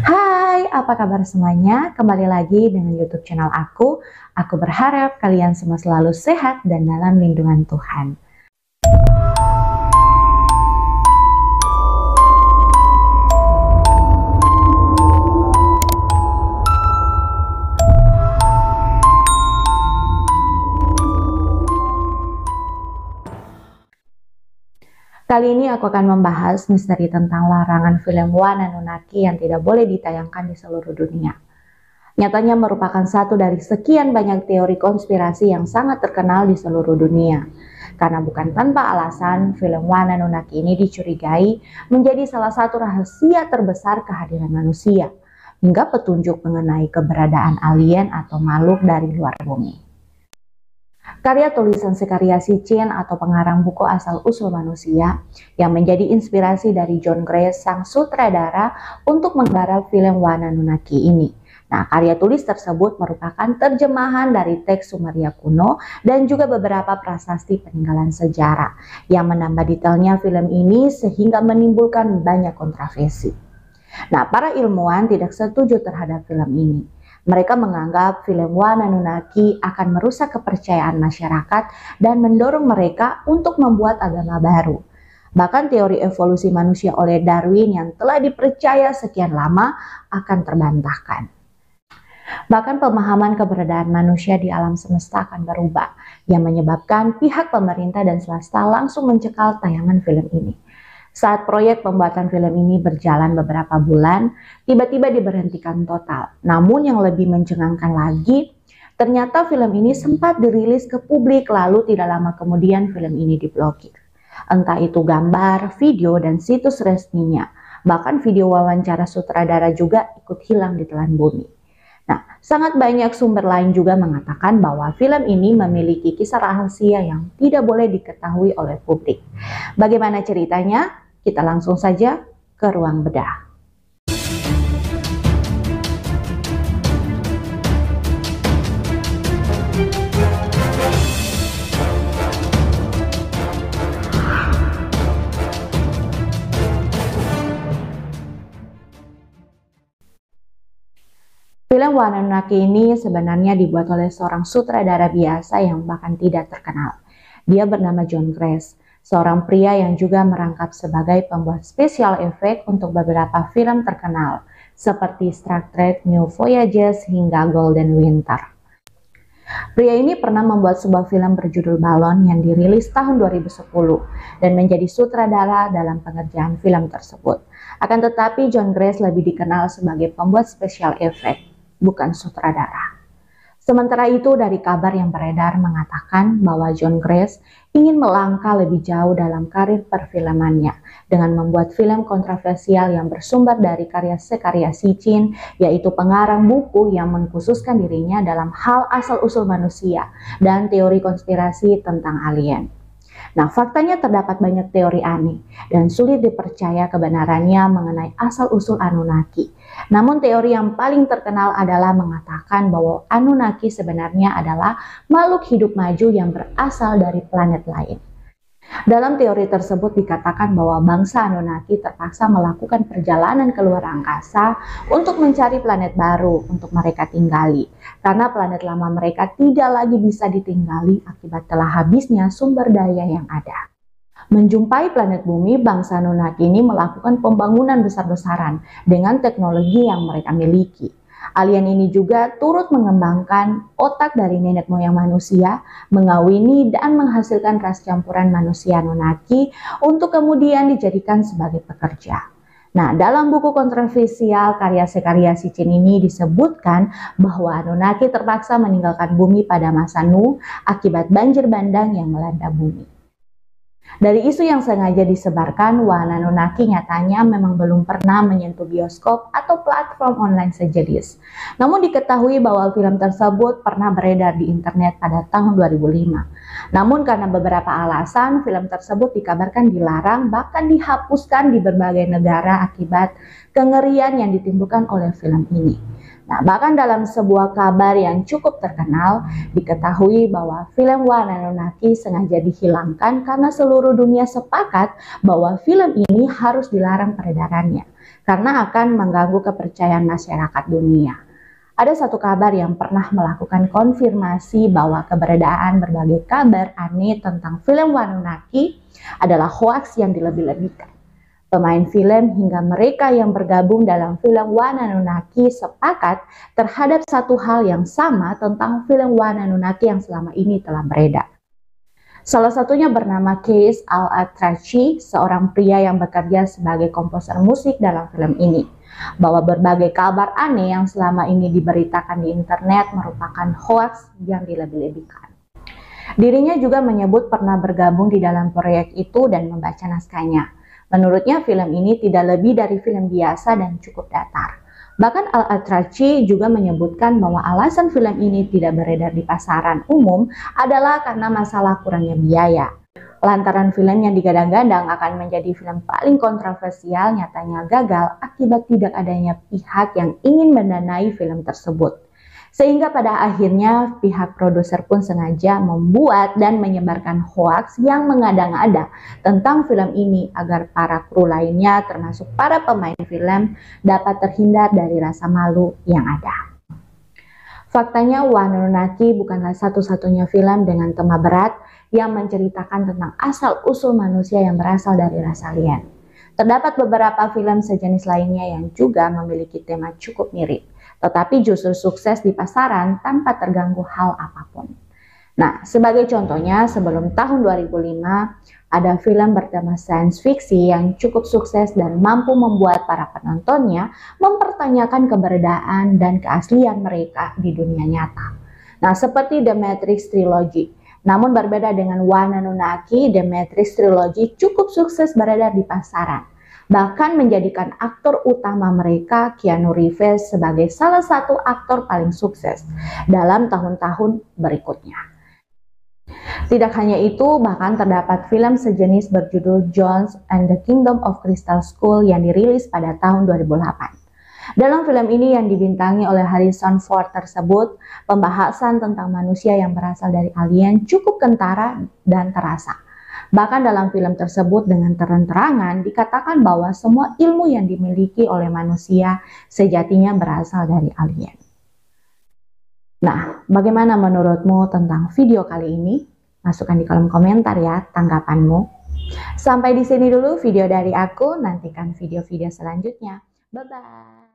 Hai, apa kabar semuanya? Kembali lagi dengan YouTube channel aku. Aku berharap kalian semua selalu sehat dan dalam lindungan Tuhan. Kali ini aku akan membahas misteri tentang larangan film One Anunnaki yang tidak boleh ditayangkan di seluruh dunia. Nyatanya merupakan satu dari sekian banyak teori konspirasi yang sangat terkenal di seluruh dunia. Karena bukan tanpa alasan, film One Anunnaki ini dicurigai menjadi salah satu rahasia terbesar kehadiran manusia, hingga petunjuk mengenai keberadaan alien atau makhluk dari luar bumi. Karya tulisan sekarya Sitchin atau pengarang buku Asal-Usul Manusia yang menjadi inspirasi dari John Gray, sang sutradara untuk menggarap film One Anunnaki ini. Nah, karya tulis tersebut merupakan terjemahan dari teks Sumeria kuno dan juga beberapa prasasti peninggalan sejarah yang menambah detailnya film ini sehingga menimbulkan banyak kontroversi. Nah, para ilmuwan tidak setuju terhadap film ini. Mereka menganggap film One Anunnaki akan merusak kepercayaan masyarakat dan mendorong mereka untuk membuat agama baru. Bahkan teori evolusi manusia oleh Darwin yang telah dipercaya sekian lama akan terbantahkan. Bahkan pemahaman keberadaan manusia di alam semesta akan berubah, yang menyebabkan pihak pemerintah dan swasta langsung mencekal tayangan film ini. Saat proyek pembuatan film ini berjalan beberapa bulan, tiba-tiba diberhentikan total. Namun yang lebih mencengangkan lagi, ternyata film ini sempat dirilis ke publik lalu tidak lama kemudian film ini diblokir. Entah itu gambar, video, dan situs resminya. Bahkan video wawancara sutradara juga ikut hilang di telan bumi. Nah, sangat banyak sumber lain juga mengatakan bahwa film ini memiliki kisah rahasia yang tidak boleh diketahui oleh publik. Bagaimana ceritanya? Kita langsung saja ke ruang bedah. Film One Anunnaki ini sebenarnya dibuat oleh seorang sutradara biasa yang bahkan tidak terkenal. Dia bernama John Gray, seorang pria yang juga merangkap sebagai pembuat special effect untuk beberapa film terkenal, seperti Star Trek New Voyages hingga Golden Winter. Pria ini pernah membuat sebuah film berjudul Balon yang dirilis tahun 2010 dan menjadi sutradara dalam pengerjaan film tersebut. Akan tetapi John Gray lebih dikenal sebagai pembuat special effect, bukan sutradara. Sementara itu, dari kabar yang beredar mengatakan bahwa John Gray ingin melangkah lebih jauh dalam karir perfilmannya dengan membuat film kontroversial yang bersumber dari karya sekarya Sitchin, yaitu pengarang buku yang mengkhususkan dirinya dalam hal asal-usul manusia dan teori konspirasi tentang alien. Nah, faktanya terdapat banyak teori aneh dan sulit dipercaya kebenarannya mengenai asal-usul Anunnaki. Namun teori yang paling terkenal adalah mengatakan bahwa Anunnaki sebenarnya adalah makhluk hidup maju yang berasal dari planet lain. Dalam teori tersebut dikatakan bahwa bangsa Anunnaki terpaksa melakukan perjalanan ke luar angkasa untuk mencari planet baru untuk mereka tinggali, karena planet lama mereka tidak lagi bisa ditinggali akibat telah habisnya sumber daya yang ada. Menjumpai planet bumi, bangsa Anunnaki ini melakukan pembangunan besar-besaran dengan teknologi yang mereka miliki. Alien ini juga turut mengembangkan otak dari nenek moyang manusia, mengawini dan menghasilkan ras campuran manusia Anunnaki untuk kemudian dijadikan sebagai pekerja. Nah, dalam buku kontroversial karya sekarya Sitchin ini disebutkan bahwa Anunnaki terpaksa meninggalkan bumi pada masa Nuh akibat banjir bandang yang melanda bumi. Dari isu yang sengaja disebarkan, One Anunnaki nyatanya memang belum pernah menyentuh bioskop atau platform online sejenis. Namun diketahui bahwa film tersebut pernah beredar di internet pada tahun 2005. Namun karena beberapa alasan, film tersebut dikabarkan dilarang bahkan dihapuskan di berbagai negara akibat kengerian yang ditimbulkan oleh film ini. Nah, bahkan dalam sebuah kabar yang cukup terkenal, diketahui bahwa film One Anunnaki sengaja dihilangkan karena seluruh dunia sepakat bahwa film ini harus dilarang peredarannya. karena akan mengganggu kepercayaan masyarakat dunia. Ada satu kabar yang pernah melakukan konfirmasi bahwa keberadaan berbagai kabar aneh tentang film Wanunnaki adalah hoaks yang dilebih-lebihkan. Pemain film hingga mereka yang bergabung dalam film Wanunnaki sepakat terhadap satu hal yang sama tentang film Wanunnaki yang selama ini telah beredar. Salah satunya bernama Kees Al-Atrachi, seorang pria yang bekerja sebagai komposer musik dalam film ini, bahwa berbagai kabar aneh yang selama ini diberitakan di internet merupakan hoaks yang dilebih-lebihkan. Dirinya juga menyebut pernah bergabung di dalam proyek itu dan membaca naskahnya. Menurutnya film ini tidak lebih dari film biasa dan cukup datar. Bahkan Al-Atrachi juga menyebutkan bahwa alasan film ini tidak beredar di pasaran umum adalah karena masalah kurangnya biaya. Lantaran film yang digadang-gadang akan menjadi film paling kontroversial nyatanya gagal akibat tidak adanya pihak yang ingin mendanai film tersebut. Sehingga pada akhirnya pihak produser pun sengaja membuat dan menyebarkan hoaks yang mengada-ngada tentang film ini agar para kru lainnya termasuk para pemain film dapat terhindar dari rasa malu yang ada. Faktanya Wanunnaki bukanlah satu-satunya film dengan tema berat yang menceritakan tentang asal-usul manusia yang berasal dari ras alien. Terdapat beberapa film sejenis lainnya yang juga memiliki tema cukup mirip, tetapi justru sukses di pasaran tanpa terganggu hal apapun. Nah, sebagai contohnya, sebelum tahun 2005, ada film bertema science fiction yang cukup sukses dan mampu membuat para penontonnya mempertanyakan keberadaan dan keaslian mereka di dunia nyata. Nah, seperti The Matrix Trilogy. Namun berbeda dengan Wanunnaki, The Matrix Trilogy cukup sukses beredar di pasaran. Bahkan menjadikan aktor utama mereka, Keanu Reeves, sebagai salah satu aktor paling sukses dalam tahun-tahun berikutnya. Tidak hanya itu, bahkan terdapat film sejenis berjudul Jones and the Kingdom of Crystal Skull yang dirilis pada tahun 2008. Dalam film ini yang dibintangi oleh Harrison Ford tersebut, pembahasan tentang manusia yang berasal dari alien cukup kentara dan terasa. Bahkan dalam film tersebut dengan terang-terangan dikatakan bahwa semua ilmu yang dimiliki oleh manusia sejatinya berasal dari alien. Nah, bagaimana menurutmu tentang video kali ini? Masukkan di kolom komentar ya tanggapanmu. Sampai di sini dulu video dari aku, nantikan video-video selanjutnya. Bye-bye.